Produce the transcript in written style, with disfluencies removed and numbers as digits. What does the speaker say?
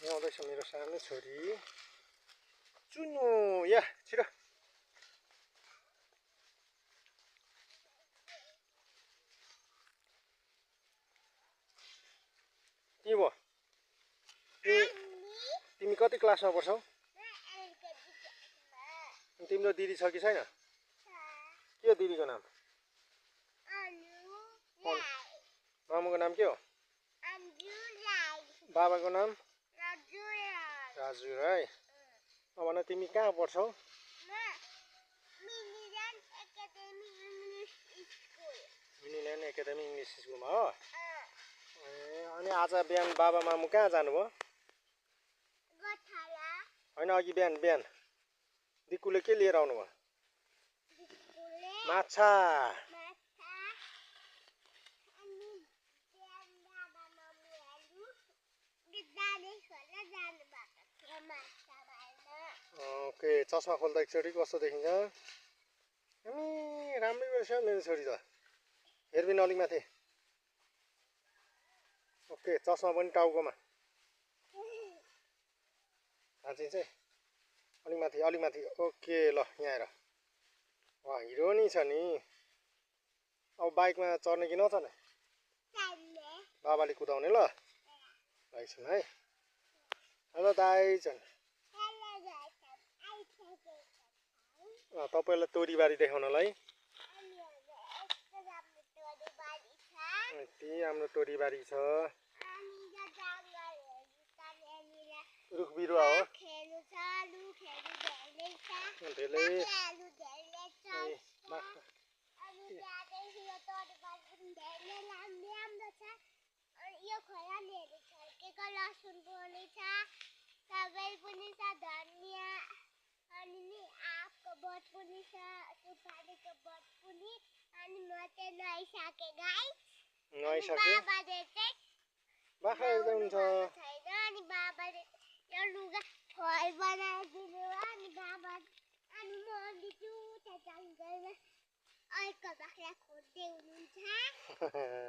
यहाँ आउँदैछ मेरो सानो छोरी चुनु या छिटो के भयो तिमी कति क्लासमा पढ्छौ तिम्रो दिदी छ कि छैन के हो दिदीको नाम मामुको नाम के हो बाबाको नाम राजु राई भन तिमी कहाँ पढ्छौ मिनील्यान्ड एकाडेमी इङ्ग्लिस स्कुलमा हो अनि आज बिहान बाबा मामु कहाँ जानुभयो होइन अघि बिहान दिक्कुले के लिएर आउनुभयो माछा ओके चस्मा खोल्दा एकचोटि कस्तो देखिन्छ राम्रै रहेछ मेरो छोरी त हेर्बिन अलिक माथि ओके चस्मा पनि टाउकोमा साँच्चै चाहिँ अलिक माथि ओके ल यहाँ आएर वा हिरो नि छ नि अब बाइकमा चढ्ने कि नचढ्ने बाबाले कुदाउने ल एकछिन है हेलो दाइजन तपाईँलाई तोरीबारी देखाउनलाई यति राम्रो तोरीबारी छ रुख बिरुवा हो यो खोलालीहरु छर्केको लसुन पनि छ सबै पनि छ धनिया अनि नि आँपको बोट पनि छ सुपारीको बोट पनि अनि म चाहिँ नुहाइसके गाइस बाबाले चाहिँ बाख्रा हेर्दै हुन्छ छैन अनि बाबाले यो लुगा फल बनाइदिनु अनि बाबा अनि म दिजु त्यहाँ जङ्गलमा अर्को बाख्रा खोज्दै हुनुहुन्छ